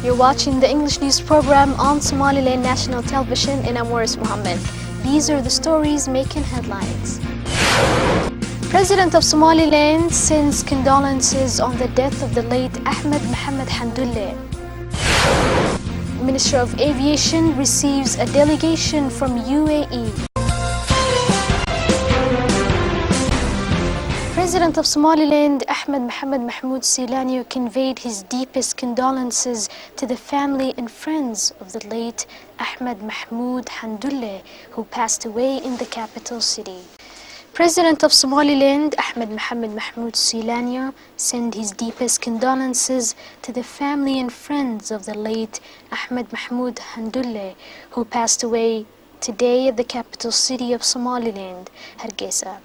You're watching the English news program on Somaliland National Television and I'm Morris Mohammed. These are the stories making headlines. President of Somaliland sends condolences on the death of the late Ahmed Mohamed Hamdullah. Minister of Aviation receives a delegation from UAE. President of Somaliland, Ahmed Mohamed Mahmoud Silanyo, conveyed his deepest condolences to the family and friends of the late Ahmed Mahmoud Hamdullah, who passed away in the capital city. President of Somaliland, Ahmed Mohamed Mahmoud Silanyo, sent his deepest condolences to the family and friends of the late Ahmed Mahmoud Hamdullah, who passed away today at the capital city of Somaliland, Hargeisa.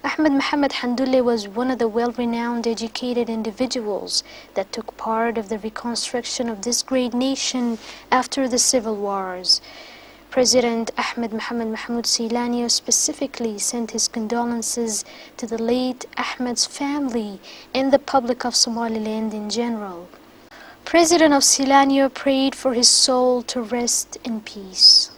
Ahmed Mohamed Hamdullah was one of the well-renowned educated individuals that took part of the reconstruction of this great nation after the civil wars. President Ahmed Mohamed Mahmoud Silanyo specifically sent his condolences to the late Ahmed's family and the public of Somaliland in general. President of Silanyo prayed for his soul to rest in peace.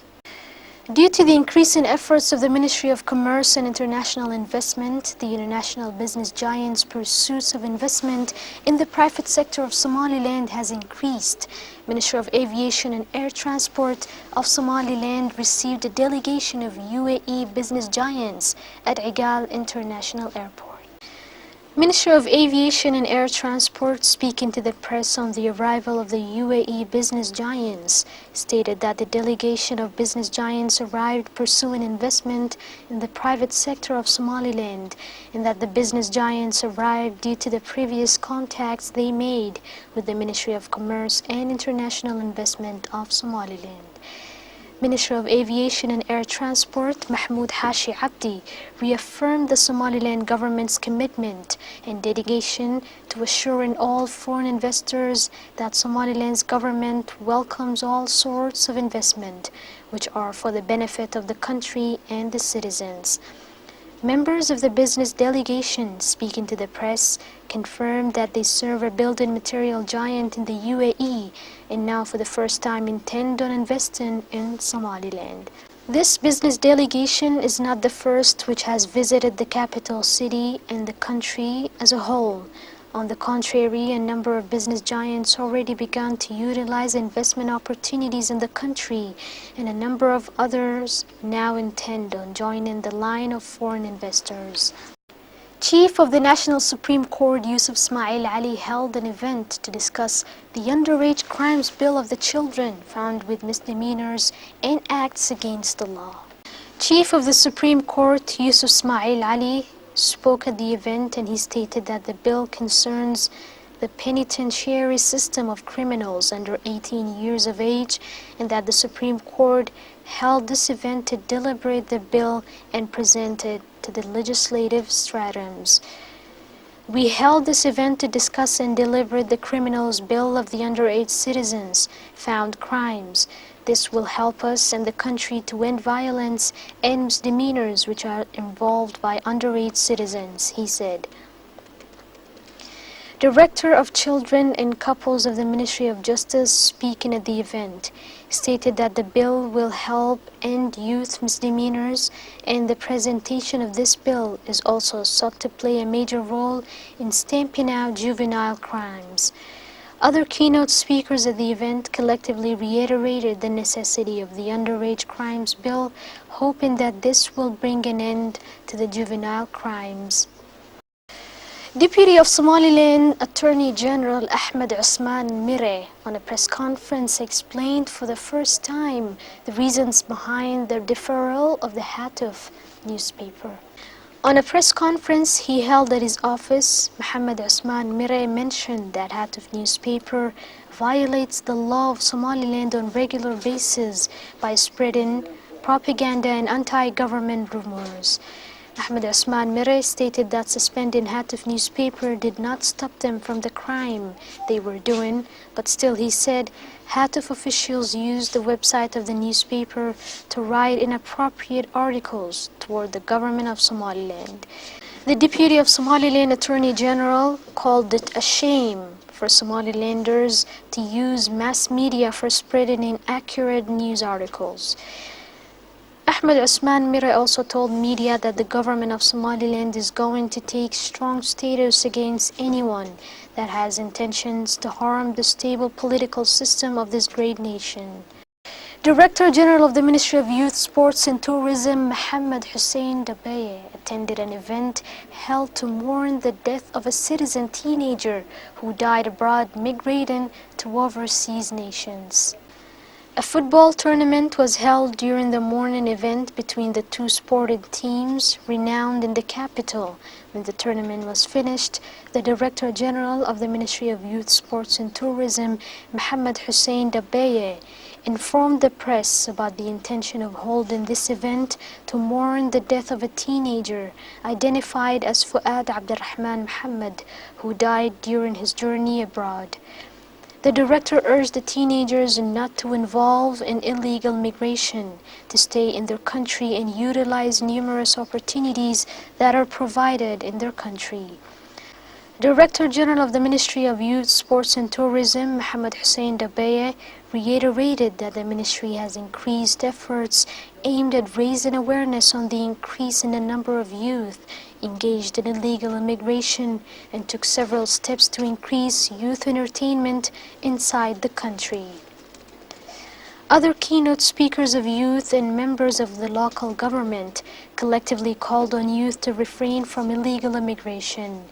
Due to the increasing efforts of the Ministry of Commerce and International Investment, the international business giant's pursuits of investment in the private sector of Somaliland has increased. Minister of Aviation and Air Transport of Somaliland received a delegation of UAE business giants at Igal International Airport. Minister of Aviation and Air Transport, speaking to the press on the arrival of the UAE business giants, stated that the delegation of business giants arrived pursuing investment in the private sector of Somaliland, and that the business giants arrived due to the previous contacts they made with the Ministry of Commerce and International Investment of Somaliland. Minister of Aviation and Air Transport Mahmoud Hashi Abdi reaffirmed the Somaliland government's commitment and dedication to assuring all foreign investors that Somaliland's government welcomes all sorts of investment which are for the benefit of the country and the citizens. Members of the business delegation, speaking to the press, confirmed that they serve a building material giant in the UAE and now for the first time intend on investing in Somaliland. This business delegation is not the first which has visited the capital city and the country as a whole. On the contrary, a number of business giants already began to utilize investment opportunities in the country, and a number of others now intend on joining the line of foreign investors. Chief of the National Supreme Court Yusuf Ismail Ali held an event to discuss the underage crimes bill of the children found with misdemeanors and acts against the law. Chief of the Supreme Court Yusuf Ismail Ali spoke at the event, and he stated that the bill concerns the penitentiary system of criminals under 18 years of age, and that the Supreme Court held this event to deliberate the bill and present it to the legislative stratums. We held this event to discuss and deliberate the criminals bill of the underage citizens found crimes. This will help us and the country to end violence and misdemeanors which are involved by underage citizens, he said. Director of Children and Couples of the Ministry of Justice, speaking at the event, stated that the bill will help end youth misdemeanors, and the presentation of this bill is also sought to play a major role in stamping out juvenile crimes. Other keynote speakers at the event collectively reiterated the necessity of the underage crimes bill, hoping that this will bring an end to the juvenile crimes. Deputy of Somaliland Attorney General Ahmed Usman Mire, on a press conference, explained for the first time the reasons behind the deferral of the Hatuf newspaper. On a press conference he held at his office, Mohammed Usman Mire mentioned that Hatuf newspaper violates the law of Somaliland on regular basis by spreading propaganda and anti-government rumors. Ahmed Usman Mire stated that suspending Hatuf newspaper did not stop them from the crime they were doing, but still, he said, Hatuf officials used the website of the newspaper to write inappropriate articles toward the government of Somaliland. The Deputy of Somaliland Attorney General called it a shame for Somalilanders to use mass media for spreading inaccurate news articles. Ahmed Usman Mire also told media that the government of Somaliland is going to take strong status against anyone that has intentions to harm the stable political system of this great nation. Director General of the Ministry of Youth, Sports and Tourism, Mohammed Hussein Dabaye, attended an event held to mourn the death of a citizen teenager who died abroad migrating to overseas nations. A football tournament was held during the morning event between the two sporting teams renowned in the capital. When the tournament was finished, the Director General of the Ministry of Youth, Sports and Tourism, Mohammed Hussein Dabaye, informed the press about the intention of holding this event to mourn the death of a teenager identified as Fuad Abdurrahman Muhammad, who died during his journey abroad. The director urged the teenagers not to involve in illegal migration, to stay in their country and utilize numerous opportunities that are provided in their country. Director General of the Ministry of Youth, Sports and Tourism, Mohammed Hussein Dabaye, reiterated that the ministry has increased efforts aimed at raising awareness on the increase in the number of youth engaged in illegal immigration and took several steps to increase youth entertainment inside the country. Other keynote speakers of youth and members of the local government collectively called on youth to refrain from illegal immigration.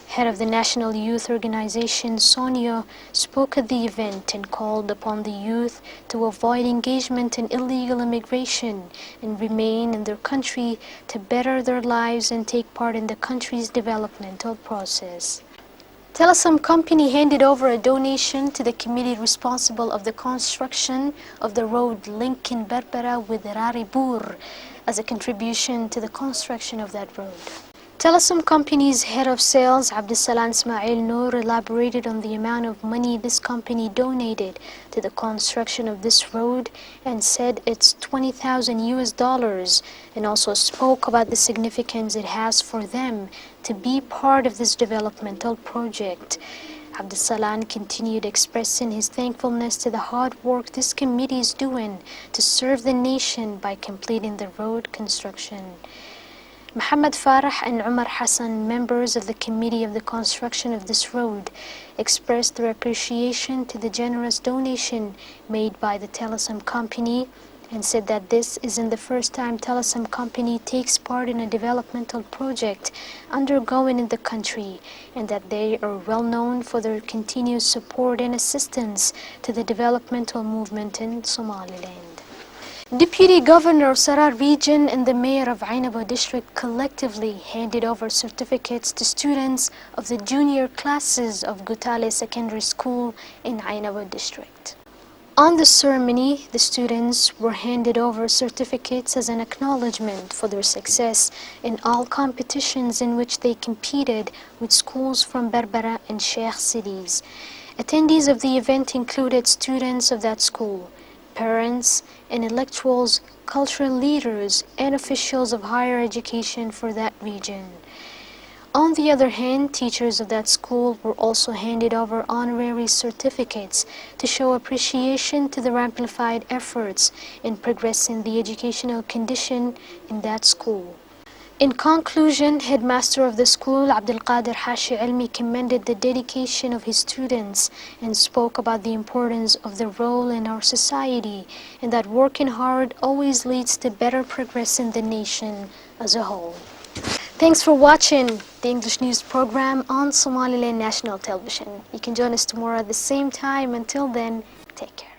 Head of the National Youth Organization, Sonia, spoke at the event and called upon the youth to avoid engagement in illegal immigration and remain in their country to better their lives and take part in the country's developmental process. Telecom company handed over a donation to the committee responsible of the construction of the road linking Berbera with Raribur as a contribution to the construction of that road. Telecom company's head of sales, Abdussalam Ismail Noor, elaborated on the amount of money this company donated to the construction of this road and said it's $20,000 and also spoke about the significance it has for them to be part of this developmental project. Abdussalam continued expressing his thankfulness to the hard work this committee is doing to serve the nation by completing the road construction. Muhammad Farah and Umar Hassan, members of the committee of the construction of this road, expressed their appreciation to the generous donation made by the Telecom company and said that this isn't the first time Telecom company takes part in a developmental project undergoing in the country and that they are well known for their continuous support and assistance to the developmental movement in Somaliland. Deputy Governor of Sarar Region and the Mayor of Ainaba District collectively handed over certificates to students of the junior classes of Gutale Secondary School in Ainaba District. On the ceremony, the students were handed over certificates as an acknowledgement for their success in all competitions in which they competed with schools from Berbera and Sheikh cities. Attendees of the event included students of that school, parents, and intellectuals, cultural leaders, and officials of higher education for that region. On the other hand, teachers of that school were also handed over honorary certificates to show appreciation to their amplified efforts in progressing the educational condition in that school. In conclusion, headmaster of the school, Abdul Qadir Hashi Ilmi, commended the dedication of his students and spoke about the importance of their role in our society and that working hard always leads to better progress in the nation as a whole. Thanks for watching the English News program on Somaliland National Television. You can join us tomorrow at the same time. Until then, take care.